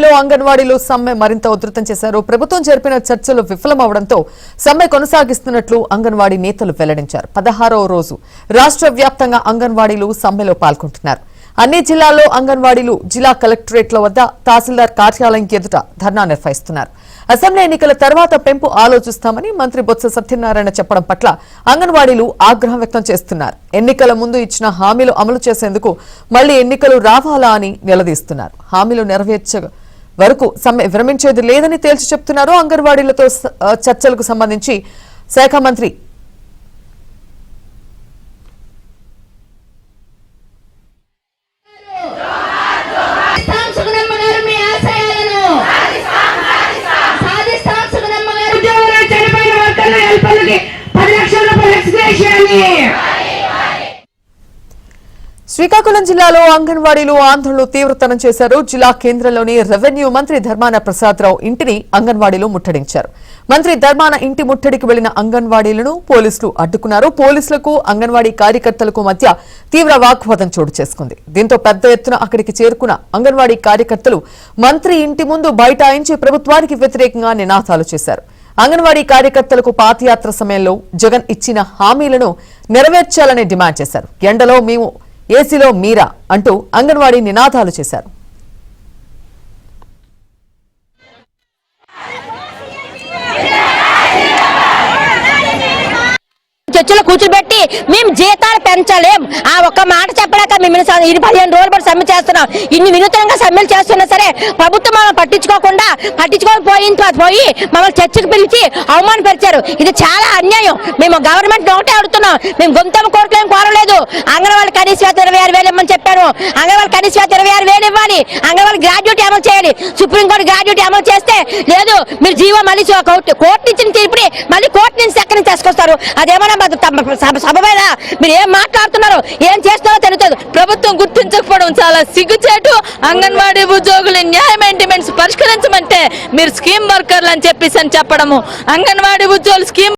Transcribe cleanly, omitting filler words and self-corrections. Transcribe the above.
జిల్లాలో అంగన్వాడీలు సమ్మె మరింత ఉధృతం చేశారు. ప్రభుత్వం జరిపిన చర్చలు విఫలమవడంతో సమ్మె కొనసాగిస్తున్నట్లు అంగన్వాడీ నేతలు వెల్లడించారు. 16వ రోజు రాష్ట్ర వ్యాప్తంగా అంగన్వాడీలు సమ్మెలో పాల్గొంటున్నారు. అన్ని జిల్లాల్లో అంగన్వాడీలు జిల్లా కలెక్టరేట్ల వద్ద తహసీల్దార్ కార్యాలయం ఎదుట ధర్నా నిర్వహిస్తున్నారు. అసెంబ్లీ ఎన్నికల తర్వాత పెంపు ఆలోచిస్తామని మంత్రి బొత్స సత్యనారాయణ చెప్పడం పట్ల అంగన్వాడీలు ఆగ్రహం వ్యక్తం చేస్తున్నారు. ఎన్నికల ముందు ఇచ్చిన హామీలు అమలు చేసేందుకు మళ్లీ ఎన్నికలు రావాలా అని నిలదీస్తున్నారు. హామీలు నెరవేర్చే వరకు సమ్మె విరమించేది లేదని తేల్చి చెప్తున్నారు. అంగన్వాడీలతో చర్చలకు సంబంధించి శాఖ మంత్రి శ్రీకాకుళం జిల్లాలో అంగన్వాడీలు ఆందోళనలు తీవ్రతరం చేశారు. జిల్లా కేంద్రంలోని రెవెన్యూ మంత్రి ధర్మాన ప్రసాదరావు ఇంటిని అంగన్వాడీలు ముట్టడించారు. మంత్రి ధర్మాన ఇంటి ముట్టడికి వెళ్లిన అంగన్వాడీలను పోలీసులు అడ్డుకున్నారు. పోలీసులకు అంగన్వాడీ కార్యకర్తలకు మధ్య తీవ్ర వాగ్వాదం చోటు చేసుకుంది. దీంతో పెద్ద ఎత్తున అక్కడికి చేరుకున్న అంగన్వాడీ కార్యకర్తలు మంత్రి ఇంటి ముందు బైఠాయించి ప్రభుత్వానికి వ్యతిరేకంగా నినాదాలు చేశారు. అంగన్వాడీ కార్యకర్తలకు పాదయాత్ర సమయంలో జగన్ ఇచ్చిన హామీలను నెరవేర్చాలని డిమాండ్ చేశారు. ఎండలో మేము ఏసీలో మీరా అంటూ అంగన్వాడీ నినాదాలు చేశారు. చర్చలో కూర్చోబెట్టి మేము జీతాలు పెంచలేం ఆ ఒక్క మాట చెప్పడాక మేము 15 రోజులు పాటు సమ్మె చేస్తున్నాం. ఇన్ని వినూత్నంగా సమ్మెలు చేస్తున్నా సరే ప్రభుత్వం మమ్మల్ని పట్టించుకోకపోయి మమ్మల్ని చర్చకు పిలిచి అవమానపరిచారు. ఇది చాలా అన్యాయం. మేము గవర్నమెంట్ ఒకటే అడుగుతున్నాం. మేము గొంతమ్మ కోరికలేం కోరలేదు. అంగన్వాడీ కనీస వేతనం 26,000 ఇవ్వమని చెప్పాను. అంగన్వాడీ కనీస వేతనం 26,000 ఇవ్వాలి. అంగన్వాడీ గ్రాడ్యుయేట్ అమలు చేయాలి. సుప్రీంకోర్టు గ్రాడ్యుయేట్ అమలు చేస్తే లేదు మీరు జీవో మళ్ళీ కోర్టు ఇచ్చిన తీర్పుని మళ్ళీ కోర్టు నుంచి ఎక్కడి నుంచి తీసుకొస్తారు? అదేమన్నా సభవేళ మీరు ఏం మాట్లాడుతున్నారు, ఏం చేస్తున్నారో తెలుస్తుంది. ప్రభుత్వం గుర్తించకపోవడం చాలా సిగ్గుచేటు. అంగన్వాడీ ఉద్యోగుల న్యాయమైన డిమాండ్స్ పరిష్కరించమంటే మీరు స్కీమ్ వర్కర్లు అని చెప్పేసి చెప్పడము. అంగన్వాడీ ఉద్యోగులు స్కీమ్